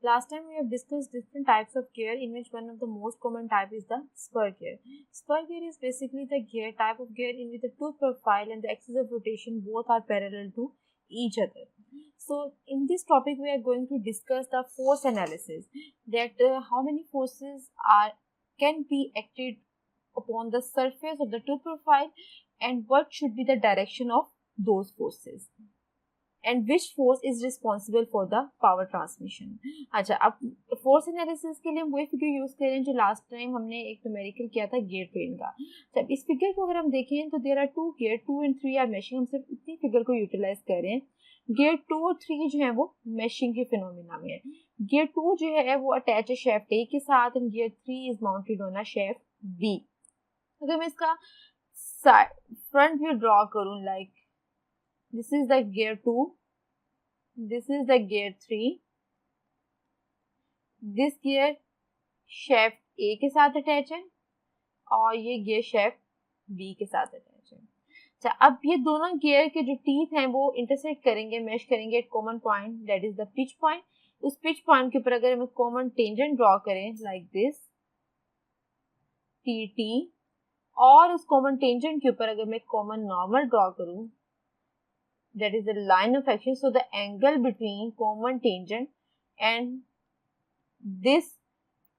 Last time we have discussed different types of gear, in which one of the most common type is the spur gear. Spur gear is basically the gear type of gear in which the tooth profile and the axis of rotation both are parallel to each other. So in this topic we are going to discuss the force analysis, that how many forces can be acted upon the surface of the tooth profile and what should be the direction of those forces and which force is responsible for the power transmission. अच्छा, अब force analysis के लिए हम वही figure use करें जो last time हमने एक न्यूमेरिकल किया था गियर ट्रेन का. जब इस फिगर को अगर हम देखें तो there are two gear, 2 and 3 are meshing. हम सिर्फ इतनी फिगर को यूटिलाइज कर रहे हैं. गियर 2 और 3 जो है वो मैशिंग के फिनोमिना में है. गियर 2 जो है वो अटैच है शेफ्ट ए के साथ and gear 3 is mounted on a shaft B. अगर मैं इसका फ्रंट व्यू ड्रॉ करूं, like this is the gear 2, this is the gear 3, this gear shaft A के साथ अटैच है और ये gear shaft B के साथ अटैच है. अच्छा, अब ये दोनों gear के जो teeth हैं वो intersect करेंगे, mesh करेंगे at common point, that is the pitch point. उस pitch point के ऊपर अगर हम common tangent draw करें like this TT, और उस common tangent के ऊपर अगर मैं common normal draw करूं, that is the line of action, so the angle between common tangent and this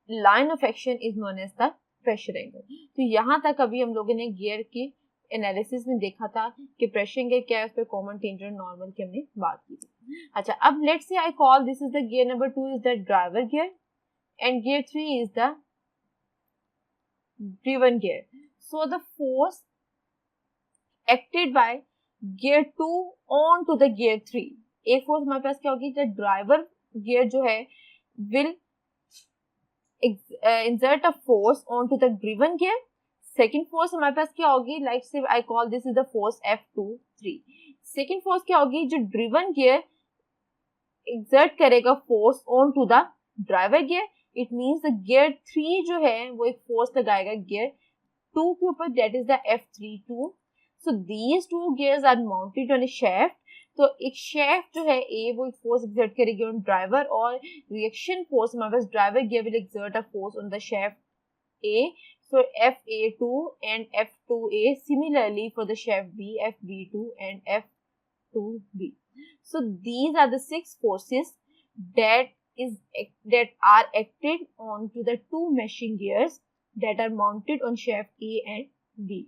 line of action is known as the pressure angle. तो यहाँ तक अभी हम लोगों ने गियर के एनालिसिस में देखा था कि प्रेशर एंगल क्या है, उस पर कॉमन टेंजेंट नॉर्मल की हमने बात की थी. अच्छा, अब let's say I call this is the gear number 2 is the driver gear and gear 3 is the driven gear. So the force acted by gear 2 on to the gear 3, एक force हमारे पास क्या होगी, द ड्राइवर गियर जो है will exert a force onto the driven gear. Second force हमारे पास क्या होगी, like say I call this is the force F23. Second force क्या होगी, जो ड्रिवन गियर exert करेगा force on to the driver gear. It means the gear 3 जो है वो एक फोर्स लगाएगा गियर 2 के ऊपर, that is the F32. So these two gears are mounted on a shaft. तो एक shaft जो है A वो एक force exert करेगी on driver और reaction force हमारे पास driver gear will exert a force on the shaft A. So FA2 and F2A, similarly for the shaft B, FB2 and F2B. So these are the 6 forces that are acted onto the two meshing gears that are mounted on shaft A and B.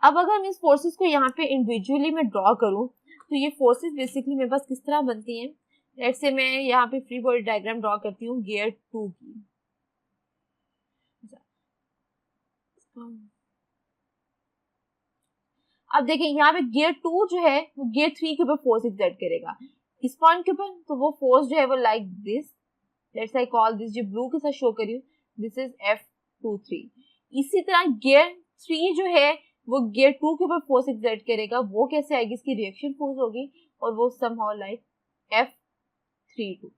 अब अगर मैं इस forces को यहाँ पे individually मैं draw करूँ तो ये फोर्सेस बेसिकली मेरे पास किस तरह बनती हैं. लेट्स से मैं यहाँ पे फ्री बॉडी डायग्राम ड्रॉ करती हूँ गियर 2 की. अब देखिए यहाँ पे गियर 2 जो है वो गियर 3 के ऊपर फोर्स एक्सर्ट करेगा इस पॉइंट के ऊपर. तो वो फोर्स जो है वो like this, let's I call this, जो ब्लू के साथ शो करी हूँ, दिस इज F23. इसी तरह गियर 3 जो है वो गियर 2 के ऊपर फोर्स एक्सर्ट करेगा. वो कैसे आएगी, इसकी रिएक्शन फोर्स होगी और वो समहाउ लाइक F32.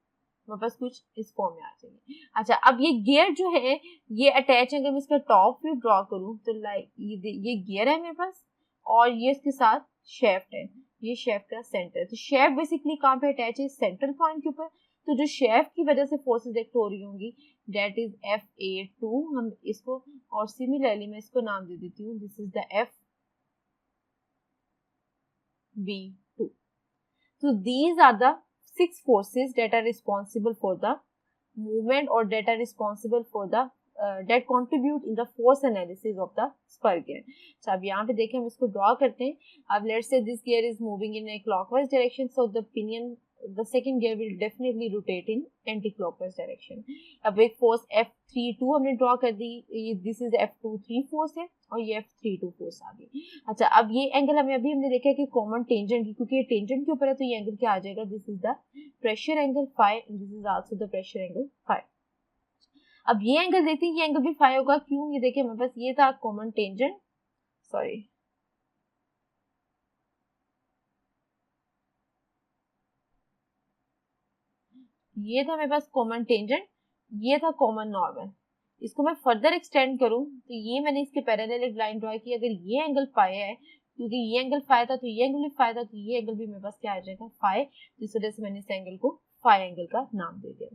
मेरे पास कुछ इस फॉर्म में आ जाएगी. अच्छा, अब ये गियर जो है ये अटैच है. अगर मैं इसका टॉप व्यू ड्रॉ करूं तो लाइक ये गियर है मेरे पास और ये इसके साथ शेफ्ट है. ये शेफ्ट का सेंटर. तो शेफ्ट बेसिकली कहाँ पे अटैच है, सेंट्रल पॉइंट के ऊपर. तो जो शेफ्ट की वजह से फोर्सेस एक्ट हो रही होंगी दैट इज FA2. हम इसको और सिमिलरली मैं इसको नाम दे देती हूँ, this is the FB2. So these are the 6 forces that are responsible for the movement or that are responsible for the that contribute in the force analysis of the spur gear. So अब यहाँ पे देखें हम इसको draw करते हैं. अब let's say this gear is moving in a clockwise direction, so the second gear will definitely rotate in anti-clockwise direction. अब एक फोर्स F32 हमने ड्रॉ कर दी, दिस इज F23 फोर्स है और ये F32 फोर्स आ गई. अच्छा, अब ये एंगल हमने देखा कि कॉमन टेंजेंट की, क्योंकि ये टेंजेंट के ऊपर है तो ये एंगल क्या आ जाएगा, this is the pressure angle phi and this is also the pressure angle phi. अब ये एंगल देखते हैं, ये एंगल भी फाई होगा. क्यों, ये देखिए हमारे पास ये था कॉमन टेंजेंट, सॉरी ये था मेरे पास कॉमन टेंजेंट, ये था कॉमन नॉर्मल. इसको मैं फर्दर एक्सटेंड करूं तो ये मैंने इसके पैरेलल एक लाइन ड्रॉ की. अगर ये एंगल फाई है, क्योंकि ये एंगल फाई था तो ये एंगल भी फाई था, तो ये एंगल भी मेरे पास क्या आ जाएगा, फाई. इस वजह से मैंने इस एंगल को फाई एंगल का नाम दे दिया।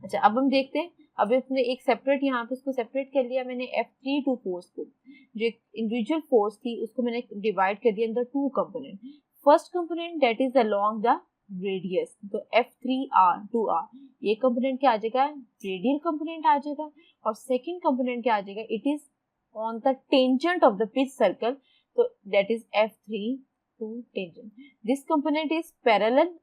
अच्छा, अब हम देखते हैं, अब इसने एक सेपरेट यहाँ पे उसको सेपरेट कर लिया मैंने F32 फोर्स को, जो एक इंडिविजुअल फोर्स थी उसको मैंने डिवाइड कर दिया in the two component. First component that is along the radius, तो F3R2R ये कंपोनेंट क्या आ जाएगा, रेडियल कंपोनेंट आ जाएगा, और सेकंड कंपोनेंट क्या आ जाएगा, it is on the tangent of the pitch circle, तो that is F32 tangent. This component is parallel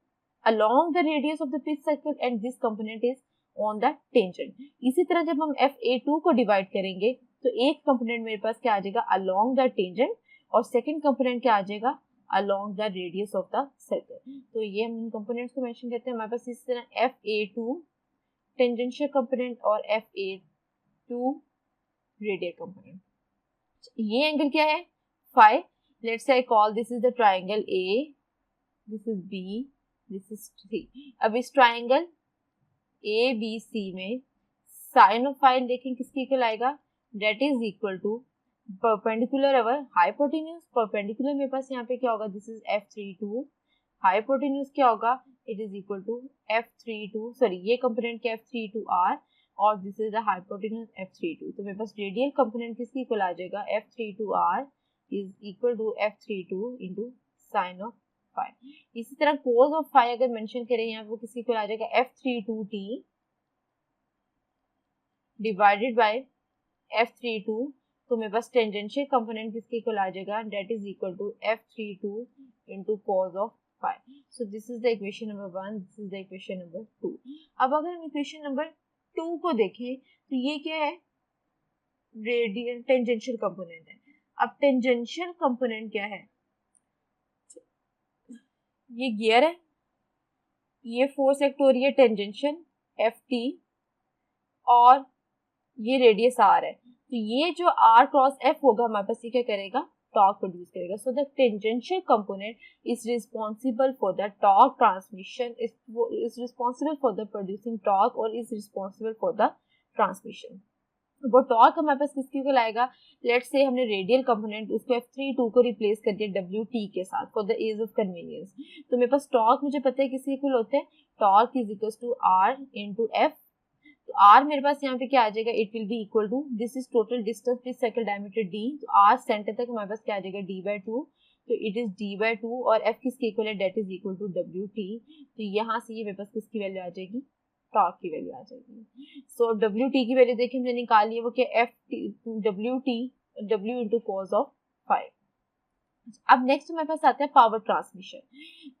along the radius of the pitch circle and this component is on the tangent। इसी तरह जब हम FA2 को divide करेंगे तो एक component मेरे पास क्या आ जाएगा, along the tangent, और सेकंड कंपोनेंट क्या आ जाएगा, along the radius of the circle। तो ये हम इन कंपोनेंट्स को मेंशन करते हैं। हमारे पास इस तरह FA2 टेंजेंशियल कंपोनेंट और FA2 रेडियल कंपोनेंट। ये एंगल क्या है, phi. Let's say I call this is the triangle A, this is B, this is C। अब इस ट्राइंगल ABC में साइन ऑफ फाई देखें किसकी इक्वल आएगा, that is equal to perpendicular over hypotenuse. Perpendicular मेरे पास यहाँ पे क्या होगा, दिस इज F32, हाइपोटेन्यूज क्या होगा, it is equal to F32, sorry ये कंपोनेंट क्या F32R, और this is the hypotenuse F32। तो मेरे पास रेडियल कंपोनेंट किसकी इक्वल आ जाएगा, F32R is equal to F32 into sine of phi. इसी तरह कोस ऑफ फाई अगर मेंशन करें यहाँ वो किसी को आ जाएगा F32T डिवाइडेड बाय F32, तो मेरे पास टेंजेंशियल कंपोनेंट किसके इक्वल आ जाएगा, that is equal to F32 into cos of phi. So this is the equation number 1, this is the equation number 2। अब अगर हम इक्वेशन नंबर 2 को देखें तो ये क्या है, रेडियल टेंजेंशियल कंपोनेंट है। अब टेंजेंशियल कंपोनेंट क्या है, ये गियर है, ये फोर्स एक्ट हो रही है टेंजेंशियल Ft, और ये रेडियस R है। तो ये जो R क्रॉस F होगा हमारे पास ये क्या करेगा, टॉर्क प्रोड्यूस करेगा। So the tangential component is responsible for the torque transmission, is responsible for the producing torque और is responsible for the transmission. वो टॉर्क हमारे पास किसके को लाएगा, लेट्स से हमने रेडियल कंपोनेंट उसको F32 को रिप्लेस कर दिया WT के साथ for the ease of convenience. तो मेरे पास टॉर्क मुझे पता है किसके इक्वल होते हैं, torque is equal to R into F। तो R मेरे पास यहाँ पे क्या आ जाएगा, it will be equal to, this is total distance pitch circle diameter D, तो R सेंटर तक हमारे पास क्या आ जाएगा D/2, तो इट इज D/2, और F किसके इक्वल है, that is equal to WT। तो यहाँ से ये मेरे पास किसकी वैल्यू आ जाएगी, टॉर्क की वैल्यू आ जाएगी। सो WT की वैल्यू देखिए हमने निकाली है, वो क्या W into cos of phi. अब नेक्स्ट हमारे पास आता है पावर ट्रांसमिशन।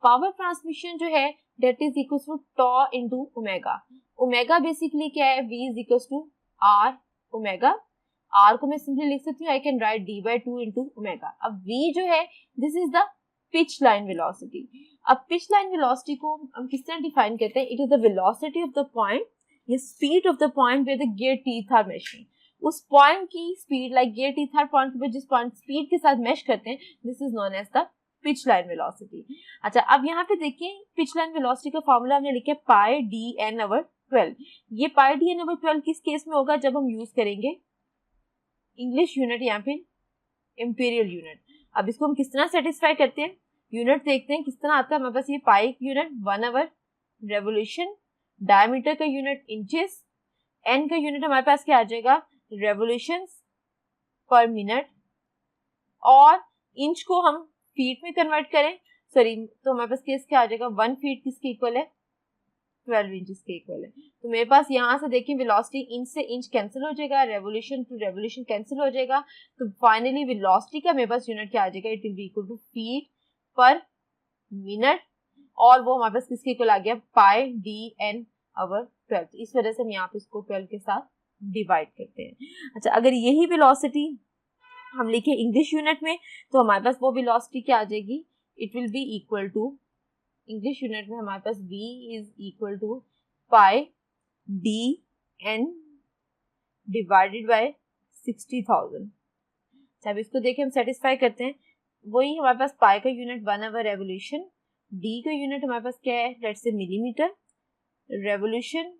पावर ट्रांसमिशन जो है that is equal to tau into omega. Omega basically क्या है, V is equal to R omega. R को मैं सिंपली लिख सकती हूँ, I can write D/2 into omega. अब V जो है this is the pitch line velocity. अब पिच लाइन वेलोसिटी को हम किस तरह डिफाइन करते हैं, it is the velocity of the point, ये speed of the point where the gear teeth are meshing. उस पॉइंट की speed, like gear teeth are point पे जिस पॉइंट स्पीड के साथ मेश करते हैं, this is known as the pitch line velocity. अच्छा, अब यहाँ पे देखिए पिच लाइन वेलोसिटी का फॉर्मूला हमने लिखा है पाई dn/12। ये पाई dn/12 किस केस में होगा, जब हम यूज करेंगे इंग्लिश यूनिट, यहाँ पे इंपीरियल यूनिट। अब इसको हम किस तरह सेटिस्फाई करते हैं, यूनिट देखते हैं किस तरह आता है हमारे पास। ये pi unit 1 over revolution, diameter का यूनिट इंचेस, एन का यूनिट हमारे पास क्या आ जाएगा, रेवोल्यूशंस पर मिनट, और इंच को हम फीट में कन्वर्ट करें, सॉरी, तो हमारे पास केस क्या आ जाएगा, 1 फीट किसके इक्वल है, 12 इंचेस के इक्वल है। तो मेरे पास यहाँ से देखिए वेलोसिटी इंच से इंच कैंसिल हो जाएगा, रेवोल्यूशन टू रेवोल्यूशन कैंसिल हो जाएगा, तो फाइनली वेलोसिटी का मेरे पास यूनिट क्या आ जाएगा, it will be equal to feet per minute, और वो हमारे पास किसके इक्वल आ गया, पाई dn/12। इस वजह से हम यहाँ पे इसको 12 के साथ डिवाइड करते हैं। अच्छा, अगर यही वेलोसिटी हम लिखे इंग्लिश यूनिट में तो हमारे पास वो वेलोसिटी क्या आ जाएगी, it will be equal to, English unit में हमारे पास v is equal to pi dn divided by 60,000। अब इसको देखें हम सेटिस्फाई करते हैं, वही हमारे पास पाई का यूनिट 1 आवर रेवोल्यूशन, d का यूनिट हमारे पास क्या है, let's say millimetre, revolution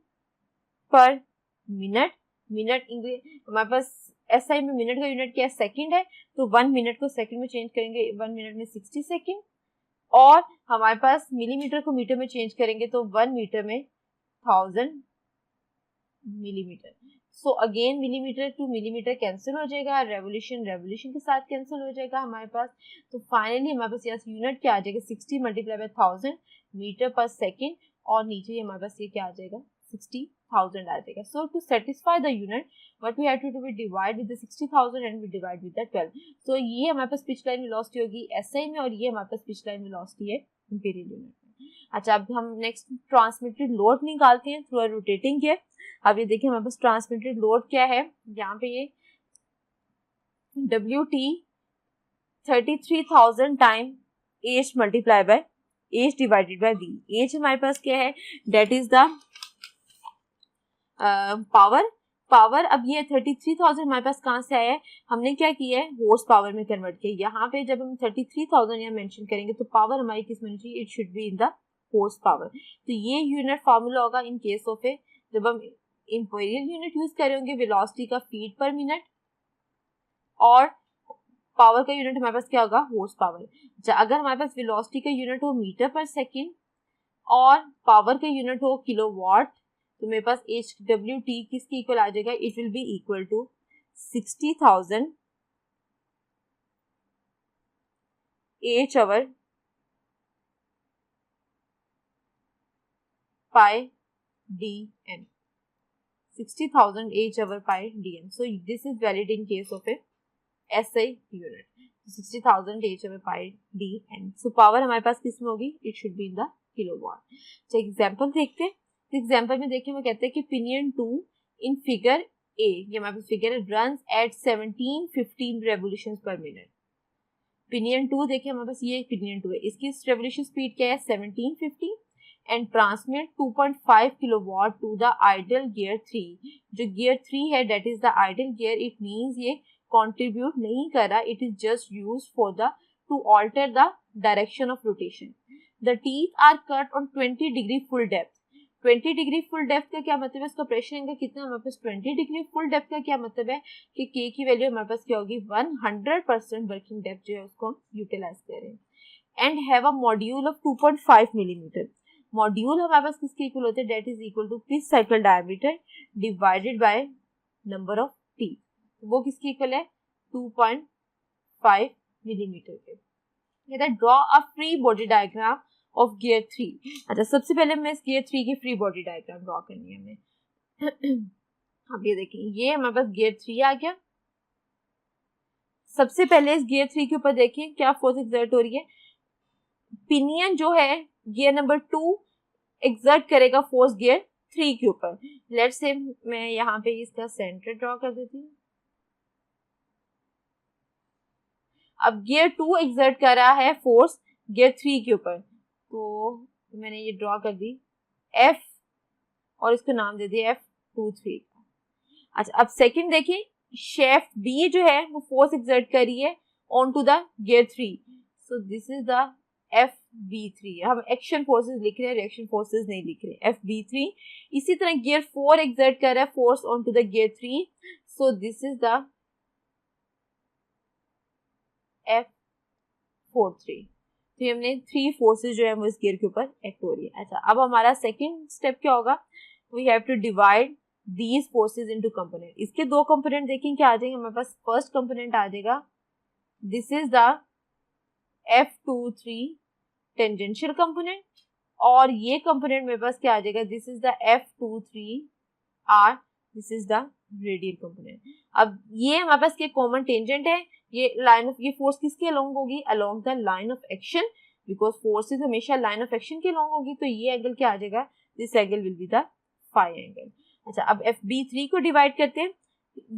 per minute, minute English हमारे पास SI में मिनट का यूनिट क्या है, सेकंड है, तो 1 मिनट को सेकंड में चेंज करेंगे, 1 मिनट में 60 सेकंड, और हमारे पास मिलीमीटर को मीटर में चेंज करेंगे तो 1 मीटर में 1000 millimetre. So again millimetre two millimetre cancel हो जाएगा, रेवोल्यूशन रेवोल्यूशन के साथ कैंसिल हो जाएगा हमारे पास. तो फाइनली हमारे पास यहाँ यूनिट क्या आ जाएगा, 60 multiply by 1000 metre per second, और नीचे हमारे पास ये क्या आ जाएगा, 60,000 आ जाएगा. So to satisfy the unit what we have to do, we divide with the 60,000 and we divide with the 12. So ये हमारे पास पिच लाइन वेलोसिटी होगी एसआई में, और ये हमारे पास पिच लाइन वेलोसिटी है इंपीरियल यूनिट में. अच्छा, अब हम नेक्स्ट ट्रांसमिटेड लोड निकालते हैं थ्रू अ रोटेटिंग गियर. अब ये देखिए हमारे पास ट्रांसमिटेड लोड क्या है, यहाँ पे ये WT 33,000 time H multiply by H divided by V. H हमारे पास क्या है, डेट इज द पावर. अब ये 33,000 हमारे पास कहाँ से आया है, हमने क्या किया है, हॉर्स पावर में कन्वर्ट किया. यहाँ पे जब हम 33,000 यहाँ मेंशन करेंगे तो पावर हमारी किस में चाहिए, it should be in the horse power. तो ये यूनिट फार्मूला होगा इन केस ऑफ ए, जब हम इंपीरियल यूनिट यूज करेंगे वेलोसिटी का फीट पर मिनट, और पावर का यूनिट हमारे पास क्या होगा, हॉर्स पावर. अगर हमारे पास वेलोसिटी का यूनिट हो मीटर पर सेकेंड और पावर का यूनिट हो किलोवाट, तो मेरे पास HWT किसके इक्वल आ जाएगा, it will be equal to 60,000 H over pi dm. 60,000 H over pi dm. So this is valid in case of a SI unit. 60,000 H over pi dm. So power हमारे पास किस में होगी, it should be in the kilowatt. तो example देखते हैं. तो example में देखिए वो कहते हैं कि पिनियन 2 इन फिगर A, ये हमारे पास फिगर है, runs at 1715 revolution per minute. Pinion 2 देखिए हमारे पास ये पिनियन 2 है, इसकी रेवोल्यूशन स्पीड क्या है, 1750, and transmit 2.5 kilowatt to the idle gear 3. जो गियर 3 है that is the idle gear, it means ये कंट्रीब्यूट नहीं कर रहा, it is just used for the to alter the direction of rotation. The teeth are cut on 20 degree full depth. 20 degree full depth का क्या मतलब है, इसका pressure angle कितना हमारे पास 20 डिग्री. फुल डेप्थ का क्या मतलब है कि K की वैल्यू हमारे पास क्या होगी, 100% वर्किंग डेप्थ जो है उसको हम यूटिलाइज करें. And have a module of 2.5 millimetre. Module हमारे पास किसके इक्वल होते हैं, that is equal to pitch circle diameter divided by number of T. वो किसके इक्वल है, 2.5 मिलीमीटर के. कहता है draw a free body diagram of gear 3. अच्छा, सबसे पहले मैं इस गियर 3 की फ्री बॉडी डायग्राम ड्रॉ करनी है हमें. अब ये देखिए ये हमारे पास गियर 3 आ गया. सबसे पहले इस गियर 3 के ऊपर देखिए क्या फोर्स एक्सर्ट हो रही है. पिनियन जो है गियर नंबर 2 एक्सर्ट करेगा फोर्स गियर 3 के ऊपर. लेट्स से मैं यहाँ पे इसका सेंटर ड्रॉ कर देती हूँ. अब गियर 2 एक्सर्ट कर रहा है फोर्स गियर 3 के ऊपर, तो मैंने ये ड्रॉ कर दी F और इसको नाम दे दिया F23 का. अच्छा, अब सेकंड देखिए शेफ्ट B जो है वो फोर्स एक्सर्ट कर रही है on to the gear 3. So this is the FB3. हम एक्शन फोर्सेस लिख रहे हैं, रिएक्शन फोर्सेस नहीं लिख रहे. FB3. इसी तरह गियर 4 एक्सर्ट कर रहा है force on to the gear 3. So this is the F43. तो हमने 3 फोर्सेस जो है वो इस गियर के ऊपर एक्ट हो रही है. अच्छा, अब हमारा सेकंड स्टेप क्या होगा, we have to divide these forces into component. इसके दो कंपोनेंट देखें क्या आ जाएंगे हमारे पास. फर्स्ट कंपोनेंट आ जाएगा, this is the F23 tangential component, और ये कंपोनेंट मेरे पास क्या आ जाएगा, this is the F23R, this is the radial component. अब ये हमारे पास क्या कॉमन टेंजेंट है, ये लाइन ऑफ, ये फोर्स किसके अलोंग होगी, along the line of action, because forces हमेशा लाइन ऑफ एक्शन के अलोंग होगी. तो ये एंगल क्या आ जाएगा, this angle will be the phi angle. अच्छा, अब FB3 को डिवाइड करते हैं.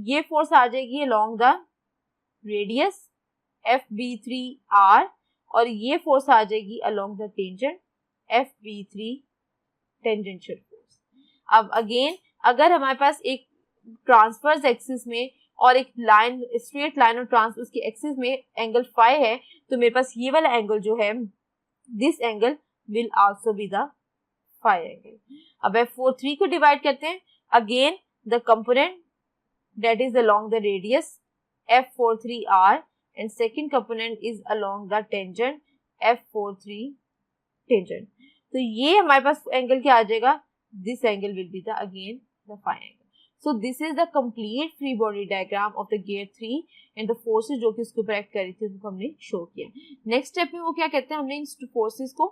ये फोर्स आ जाएगी अलोंग द रेडियस FB3R, और ये फोर्स आ जाएगी along the tangent FB3 tangential force. अब अगेन अगर हमारे पास एक ट्रांसवर्स एक्सिस में और एक लाइन स्ट्रेट लाइन और उसकी एक्सिस में एंगल फाई है, तो मेरे पास ये वाला एंगल जो है, this angle will also be the phi angle. अब F43 को डिवाइड करते हैं. Again the component that is along the radius F43R, and second component is along the tangent F43 tangent. तो ये हमारे पास एंगल क्या आ जाएगा, this angle will be the again the phi angle. So this is the complete free body diagram of the gear 3 and the forces जो कि उसके ऊपर एक्ट कर रही थी उनको हमने शो किया. नेक्स्ट स्टेप में वो क्या कहते हैं, हमने इन फोर्सेस को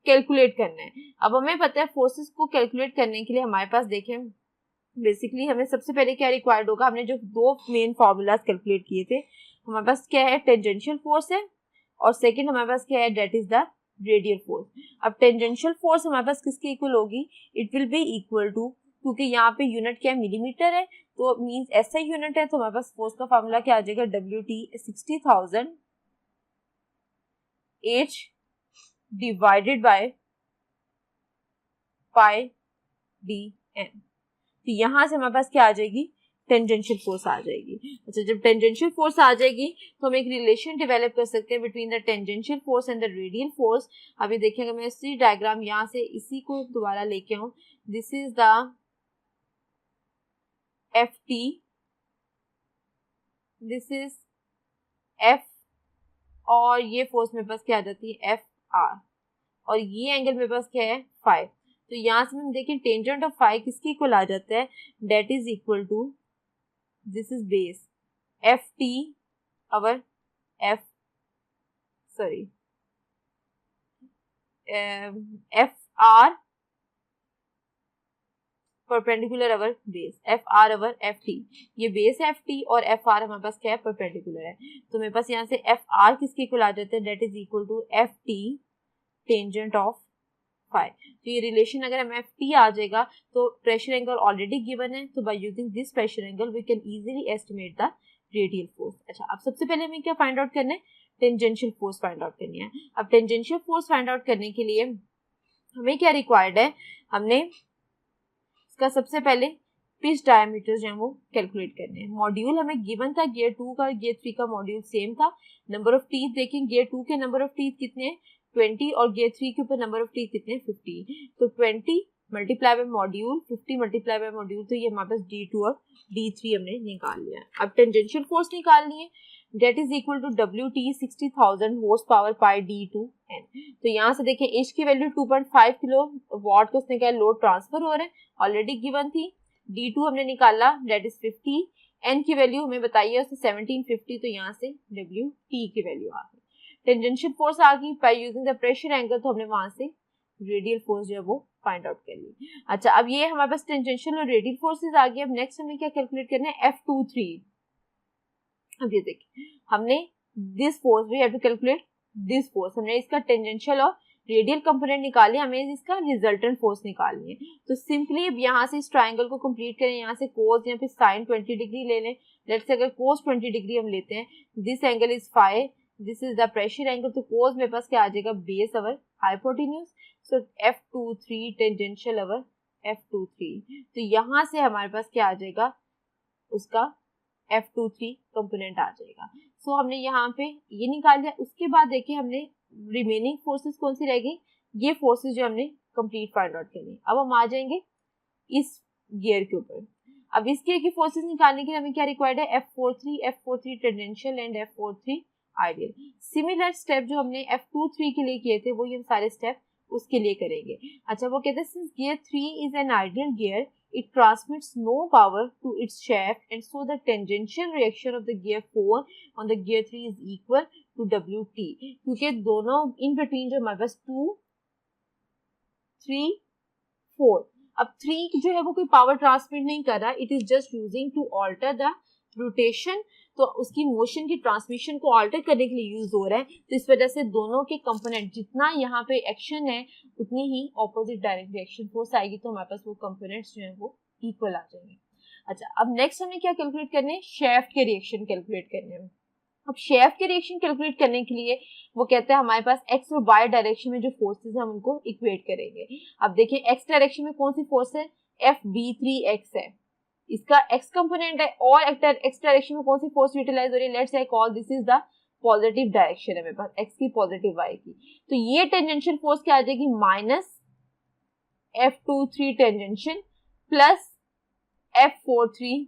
कैलकुलेट करना है. अब हमें पता है फोर्सेस को कैलकुलेट करने के लिए हमारे पास देखें बेसिकली हमें सबसे पहले क्या रिक्वायर्ड होगा. हमने जो दो मेन फॉर्मूलाज कैलकुलेट किए थे, हमारे पास क्या है, टेंजेंशियल फोर्स है और सेकंड हमारे पास क्या है, that is the radial force. अब टेंजेंशियल फोर्स हमारे पास किसके इक्वल होगी, it will be equal to, क्योंकि यहाँ पे यूनिट क्या है, मिलीमीटर है, तो मींस ऐसा यूनिट है, तो हमारे पास फोर्स का फार्मूला क्या आ जाएगा, WT 60,000 H divided by pi DN. तो यहाँ से हमारे पास क्या आ जाएगी, टेंजेंशियल फोर्स आ जाएगी. अच्छा, जब टेंजेंशियल फोर्स आ जाएगी तो हम एक रिलेशन डेवलप कर सकते हैं between the tangential force and the radial force. अभी देखिए अगर मैं इसी डायग्राम यहाँ से इसी को दोबारा लेके आऊं, this is the FT, this is F और ये फोर्स मेरे पास क्या आ जाती है, FR, और ये एंगल मेरे पास क्या है, 5. तो यहाँ से हम देखें टेंजेंट ऑफ 5 किसके इक्वल आ जाता है, that is equal to, this is base FT over FR perpendicular over base, FR over FT. ये बेस है FT और FR हमारे पास क्या है, परपेंडिकुलर है. तो मेरे पास यहाँ से FR किसके इक्वल आ जाता है, that is equal to FT tangent of 5. तो ये रिलेशन अगर हम FT आ जाएगा तो प्रेशर एंगल ऑलरेडी गिवन है, तो by using this pressure angle we can easily estimate the radial force. अच्छा, अब सबसे पहले हमें क्या फाइंड आउट करना है, टेंजेंशियल फोर्स फाइंड आउट करनी है. अब टेंजेंशियल फोर्स फाइंड आउट करने के लिए हमें क्या रिक्वायर्ड है, हमने इसका सबसे पहले पिच डायमीटर जो है वो कैलकुलेट करने हैं. मॉड्यूल हमें गिवन था गियर 2 का, गियर 3 का मॉड्यूल सेम था. नंबर ऑफ टीथ देखें, गियर 2 के नंबर ऑफ टीथ कितने हैं, 20, और गियर 3 के ऊपर नंबर ऑफ टीथ कितने हैं, 50. तो 20 multiply by module, 50 multiply by module, तो ये हमारे पास D2 और D3 हमने निकाल लिया है. अब टेंजेंशियल फोर्स निकालनी है, that is equal to WT 60,000 horse power pi D2N. तो यहाँ से देखें H की वैल्यू 2.5 किलो वॉट को उसने क्या लोड ट्रांसफर हो रहा है, ऑलरेडी गिवन थी. D2 हमने निकाला, डेट इज 50. N की वैल्यू हमें बताइए उससे 1750, तो यहाँ से WT की वैल्यू आ गई. टेंजेंशियल फोर्स आ गई by using the pressure angle, तो हमने वहां से रेडियल फोर्स जो है वो फाइंड आउट कर ली. अच्छा, अब ये हमारे पास टेंजेंशियल और रेडियल फोर्सेस आ गई. अब नेक्स्ट हमें क्या कैलकुलेट करना है, F23. अब ये देखिए हमने this force, we have to calculate this force. हमने इसका टेंजेंशियल और रेडियल कंपोनेंट निकाले, हमें इसका रिजल्टेंट फोर्स निकालनी है. तो सिंपली अब यहाँ से इस ट्राइंगल को कंप्लीट करें, यहाँ से कोस या फिर साइन 20 डिग्री ले लें. लेट्स से अगर कोस 20 डिग्री हम लेते हैं, this angle is phi, this is the pressure angle, तो कोस मेरे पास क्या आ जाएगा, base over hypotenuse. So F23 tangential over F23. तो यहाँ से हमारे पास क्या आ जाएगा, उसका F23 कंपोनेंट आ जाएगा. सो हमने यहाँ पे ये निकाल लिया. उसके बाद देखिए हमने रिमेनिंग फोर्सेस कौन सी रह गई, ये फोर्सेस जो हमने कंप्लीट फाइंड आउट करनी. अब हम आ जाएंगे इस गियर के ऊपर. अब इस गियर की फोर्सेस निकालने के लिए हमें क्या रिक्वायर्ड है, F43 tangential and F43 ideal. Similar step जो हमने F23 के लिए किए थे वो ये सारे स्टेप उसके लिए करेंगे. अच्छा, वो कहते हैं since gear 3 is an ideal gear, it transmits no power to its shaft, and so the tangential reaction of the gear 4 on the gear 3 is equal to WT. क्योंकि दोनों in between जो हमारे पास 2, 3, 4. अब 3 जो है वो कोई पावर ट्रांसमिट नहीं कर रहा, it is just using to alter the rotation, तो उसकी मोशन की ट्रांसमिशन को ऑल्टर करने के लिए यूज हो रहा है. तो इस वजह से दोनों के कंपोनेंट जितना यहाँ पे एक्शन है उतनी ही ऑपोजिट डायरेक्ट रिएक्शन फोर्स आएगी, तो हमारे पास वो कंपोनेंट्स जो है वो इक्वल आ जाएंगे. अच्छा, अब नेक्स्ट हमें क्या कैलकुलेट करने हैं, शेफ्ट के रिएक्शन कैलकुलेट करने हैं. अब शेफ्ट के रिएक्शन कैलकुलेट करने के लिए वो कहते हैं हमारे पास एक्स और वाई डायरेक्शन में जो फोर्सेस है हम उनको इक्वेट करेंगे. अब देखिए एक्स डायरेक्शन में कौन सी फोर्स है, FB3X है, इसका x कंपोनेंट है. और एक्स डायरेक्शन में कौन सी फोर्स यूटिलाइज हो रही है, let's say call this is the positive direction है मेरे पास, x की पॉजिटिव y की. तो ये टेंजेंशियल फोर्स क्या आ जाएगी, minus F23 tangential plus F43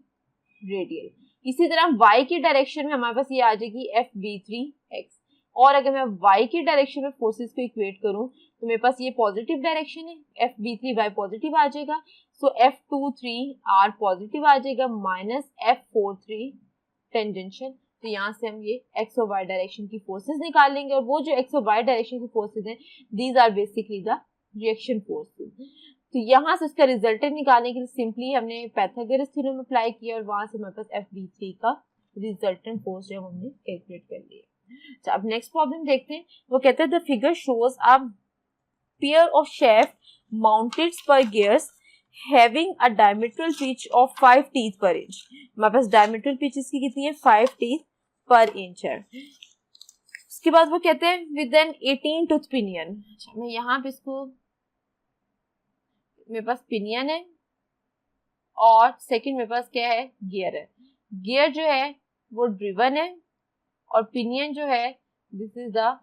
radial. इसी तरह y की डायरेक्शन में हमारे पास ये आ जाएगी FB3X. और अगर मैं y की डायरेक्शन में फोर्सेस को इक्वेट करूं तो मेरे पास ये पॉजिटिव डायरेक्शन है, F-B3Y पॉजिटिव आ जाएगा, सो F-23R पॉजिटिव आ जाएगा माइनस F-43 टेंजेंशियल। तो यहाँ से हम ये एक्स और वाई डायरेक्शन की फोर्सेस निकाल लेंगे, और वो जो एक्स और वाई डायरेक्शन की फोर्सेस हैं these are basically the reaction forces. तो यहाँ से उसका रिजल्टेंट निकालने के लिए सिंपली हमने पाइथागोरस थ्योरम अप्लाई किया और वहां से हमारे पास F-B3 का रिजल्टेंट फोर्स जो हमने कैलकुलेट कर लिया। अब नेक्स्ट प्रॉब्लम देखते हैं। वो कहते हैं the figure shows a pair of shaft mounted spur gears having a diametral pitch of 5 teeth per inch। हमारे पास diametral pitch इसकी कितनी है 5 teeth per inch है। उसके बाद वो कहते हैं with an 18 tooth pinion। अच्छा मैं यहाँ पे इसको, मेरे पास पिनियन है और सेकंड मेरे पास क्या है गियर है। गियर जो है वो ड्रिवन है और पिनियन जो है this is the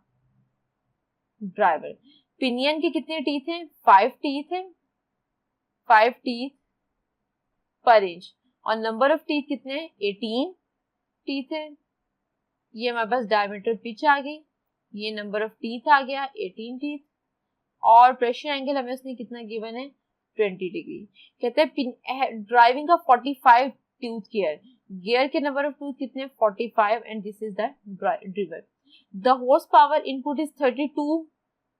driver. Pinion के कितने टीथ हैं 5 टीथ हैं, 5 टीथ पर इंच, और नंबर ऑफ टीथ कितने हैं 18 टीथ है। ये हमारे पास डायमीटर पिच आ गई, ये नंबर ऑफ टीथ आ गया 18 टीथ, और प्रेशर एंगल हमें उसने कितना गिवन है 20 डिग्री। कहते हैं ड्राइविंग का 45 टूथ गियर, गियर के नंबर ऑफ टूथ कितने 45 and this is the driver. The horse power input is 32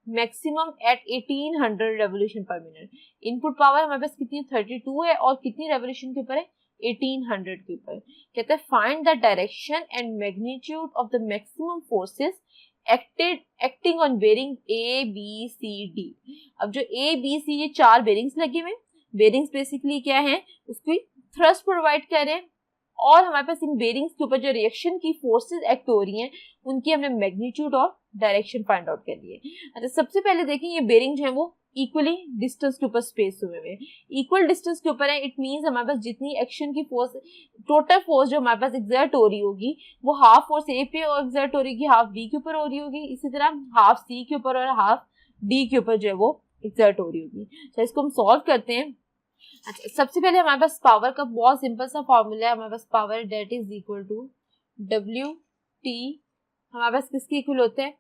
maximum at 1800 revolution per minute. Input power हमारे पास कितनी 32 है और कितनी रेवोल्यूशन के ऊपर है 1800 के ऊपर। कहते हैं find the direction and magnitude of the maximum forces acting on bearing A B C D। अब जो A B C ये 4 बेरिंग्स लगे हुए, बेरिंग्स बेसिकली क्या है उसको थ्रस्ट प्रोवाइड कर रहे हैं, और हमारे पास इन बेरिंग्स के ऊपर जो रिएक्शन की फोर्सेस एक्ट हो रही हैं उनकी हमने मैग्नीट्यूड और डायरेक्शन फाइंड आउट कर लिए। अच्छा सबसे पहले देखें ये बेरिंग जो है वो इक्वली डिस्टेंस के ऊपर स्पेस हुए हुए, इक्वल डिस्टेंस के ऊपर है। इट मींस हमारे पास जितनी एक्शन की फोर्स, टोटल फोर्स जो हमारे पास एक्सर्ट हो रही होगी वो हाफ फोर्स ए पे और एक्सर्ट हो रही होगी, हाफ बी के ऊपर हो रही होगी, इसी तरह हाफ सी के ऊपर और हाफ डी के ऊपर जो है वो एक्सर्ट हो रही होगी। तो इसको हम सॉल्व करते हैं। अच्छा सबसे पहले हमारे पास पावर का बहुत सिंपल सा फॉर्मूला है, हमारे पास power that is equal to W T, हमारे पास किसके इक्वल होते हैं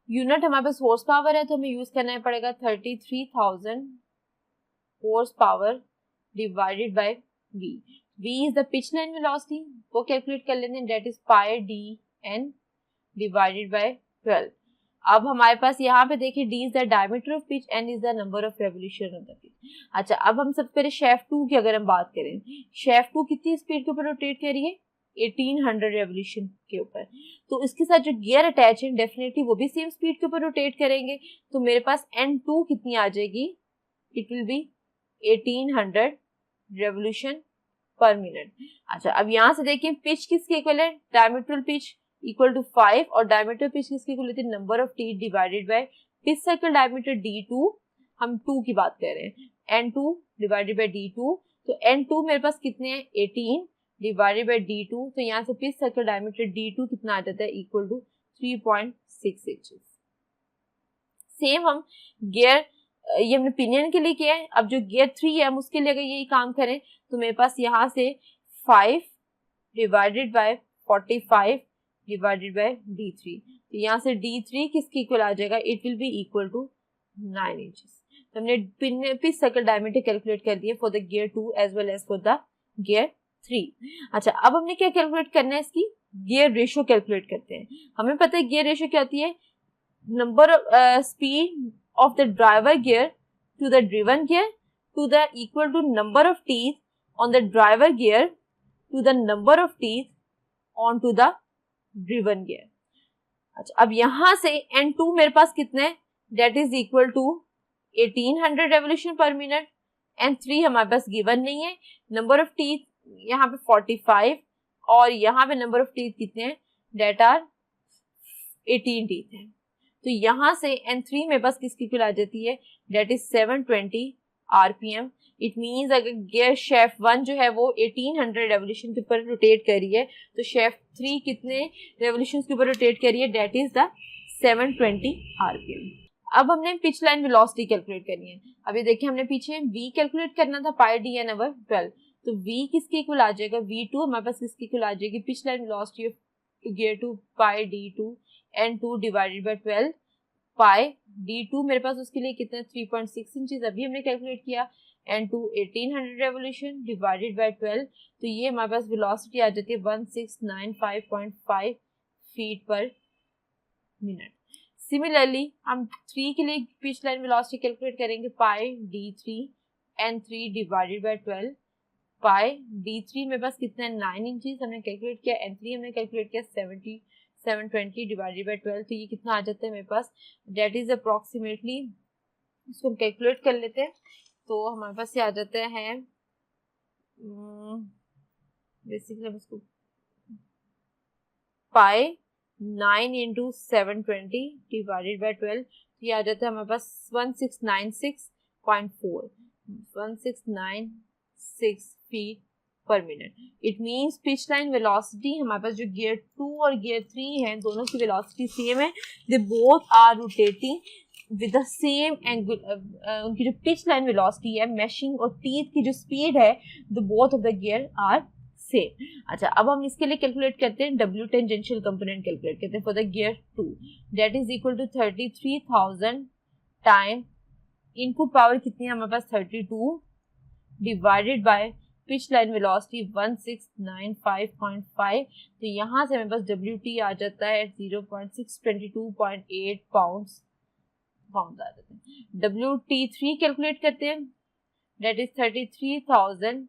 यूनिट हमारे पास हॉर्स पावर है तो हमें यूज करना पड़ेगा 33,000 horse power divided by V. V is the pitch line velocity, वो कैलकुलेट कर लेते हैं, that is pi D N divided by 12। अब हमारे पास यहाँ पे देखिए D is the diameter of pitch, N is the number of revolution of the pitch. अच्छा अब हम सबसे पहले शेफ्ट 2 की अगर हम बात करें, शेफ्ट 2 कितनी स्पीड के ऊपर रोटेट कर रही है 1800 रेवोल्यूशन के ऊपर, तो इसके साथ जो गियर अटैच है डेफिनेटली वो भी सेम स्पीड के ऊपर रोटेट करेंगे। तो मेरे पास N2 कितनी आ जाएगी, it will B 1800 revolution per minute. अच्छा अब यहाँ से देखिए पिच किसके इक्वल है, डायमीट्रल पिच इक्वल टू 5, और डायमीटर पिच किसके इक्वल होती है number of teeth divided by pitch circle diameter D2, हम 2 की बात कर रहे हैं, N2 डिवाइडेड बाय D2। तो N2 मेरे पास कितने हैं 18 डिवाइडेड बाय D2, तो यहाँ से पिच सर्कल डायमीटर D2 कितना आ जाता है इक्वल टू 3.6 इंचेस। सेम हम गियर, ये हमने पिनियन के लिए किया है, अब जो गियर 3 है हम उसके लिए अगर यही काम करें तो मेरे पास यहाँ से 5 divided by 45 divided by D3, तो यहाँ से D3 किसकी इक्वल आ जाएगा, it will be equal to 9 inches. तो हमने पिच सर्कल डायमीटर कैलकुलेट कर दिया for the gear 2 as well as for the gear 3। अच्छा अब हमने क्या कैलकुलेट करना है, इसकी गियर रेशियो कैलकुलेट करते हैं। हमें पता है गियर रेशियो क्या होती है, number speed of the driver gear to the driven gear to the equal to number of teeth on the driver gear to the number of teeth on to the driven gear. अच्छा अब यहां से N2 मेरे पास कितने है, that is equal to 1800 revolution per minute. N3 हमारे पास given नहीं है, नंबर ऑफ टीथ यहाँ पे 45 और यहाँ पे नंबर ऑफ टीथ कितने हैं, डेट आर 18 टीथ हैं। तो यहाँ से N3 मेरे पास किसकी इक्वल आ जाती है, that is 720 RPM। It means अगर गियर शेफ्ट 1 जो है वो 1800 रेवोल्यूशन के ऊपर रोटेट कर रही है, तो शेफ्ट 3 कितने रेवोल्यूशन के ऊपर रोटेट कर रही है, डेट इज द 720 RPM। अब हमने पिच लाइन वेलोसिटी कैलकुलेट करनी है। अभी देखिए हमने पीछे V कैलकुलेट करना था पाई डी एन ओवर 12, तो V किसके इक्वल आ जाएगा, V2 हमारे पास किसके इक्वल आ जाएगी, pitch line velocity of gear 2 pi D2 N2 divided by 12 pi D2 मेरे पास उसके लिए कितना 3.6 इंचेस अभी हमने कैलकुलेट किया, N2 1800 रेवोल्यूशन डिवाइडेड बाय 12, तो ये हमारे पास वेलोसिटी आ जाती है 1695.5 फीट पर मिनट। सिमिलरली हम 3 के लिए पिच लाइन वेलोसिटी कैलकुलेट करेंगे, पाई D3 N3 divided by 12, pi D3 मेरे पास कितना है 9 इंचेस हमने कैलकुलेट किया, N3 हमने कैलकुलेट किया 720 डिवाइडेड बाय 12, तो ये कितना आ जाता है मेरे पास, डेट इज अप्रोक्सीमेटली, इसको हम कैलकुलेट कर लेते हैं, तो हमारे पास ये आ जाता है बेसिकली हम इसको पाई 9 इंटू 720 डिवाइडेड बाय 12, तो ये आ जाता है हमारे पास 1696.4 1696 feet per minute. It means pitch line velocity हमारे पास जो गियर 2 और गियर 3 है दोनों की वेलोसिटी सेम है, they both are rotating with the same angle, उनकी जो पिच लाइन वेलोसिटी है, मैशिंग और टीथ की जो स्पीड है, the both of the gear are same. अच्छा, अब हम इसके लिए कैलकुलेट करते हैं W टेंजेंशियल कंपोनेंट कैलकुलेट करते हैं for the gear 2, that is equal to 33,000 time input power कितनी है हमारे पास 32 divided by pitch line velocity 1695.5, तो यहाँ से हमारे पास WT आ जाता है 0.622.8 पाउंड्स आ जाते हैं। WT3 कैलकुलेट करते हैं, दैट इज 33,000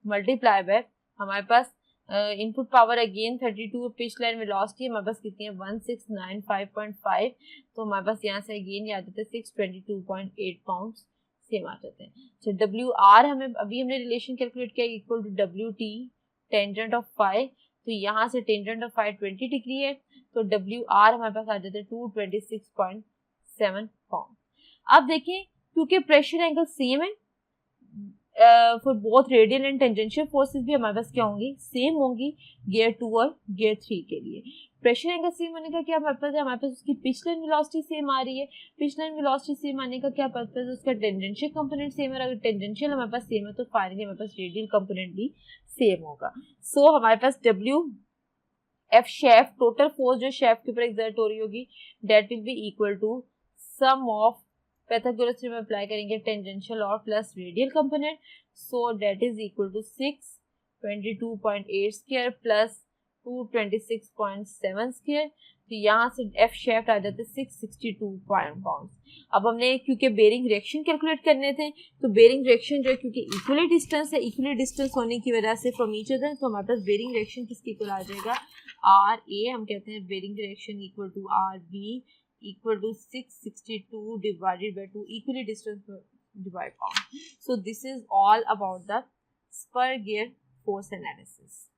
मल्टीप्लाई बाय हमारे पास input power again 32, pitch line velocity हमारे पास कितनी है 1695.5, तो हमारे पास यहाँ से अगेन आ जाता है 622.8 पाउंड्स सेम आ जाते हैं। तो WR हमें अभी हमने रिलेशन कैलकुलेट किया equal to WT tangent of phi, तो यहाँ से टेंजेंट ऑफ फाई 20 डिग्री है, तो WR हमारे पास आ जाता है 226.7 पाउंड। अब देखिए क्योंकि प्रेशर एंगल सेम है for both radial and tangential forces भी हमारे पास क्या होंगी, सेम होंगी गियर 2 और गियर 3 के लिए। प्रेशर एंगल सेम होने का क्या पर्पज है, हमारे पास उसकी पिच लाइन वेलोसिटी सेम आ रही है, पिच लाइन वेलोसिटी सेम आने का क्या पर्पज है, उसका टेंजेंशियल कंपोनेंट सेम है, अगर टेंजेंशियल हमारे पास सेम है तो फाइनली हमारे पास रेडियल कंपोनेंट भी सेम होगा। सो हमारे पास W F shaft, total force जो शेफ्ट के ऊपर एक्सर्ट हो रही होगी, that will be equal to sum of Pythagoras theorem apply करेंगे टेंजेंशियल और plus radial component, so that is equal to 622.8 square plus 226.7 square, तो यहाँ से एफ शेफ्ट आ जाते 662 पाउंड। अब हमने क्योंकि बेरिंग रिएक्शन कैलकुलेट करने थे, तो बेरिंग रिएक्शन जो है क्योंकि इक्वली डिस्टेंस है, इक्वली डिस्टेंस होने की वजह से फ्रॉम ईच अदर, तो हमारे पास बेरिंग रिएक्शन किसके इक्वल आ जाएगा, आर ए, हम कहते हैं bearing reaction equal to R B equal to 662 divided by 2 equally distance divide pound. So this is all about the spur gear force analysis.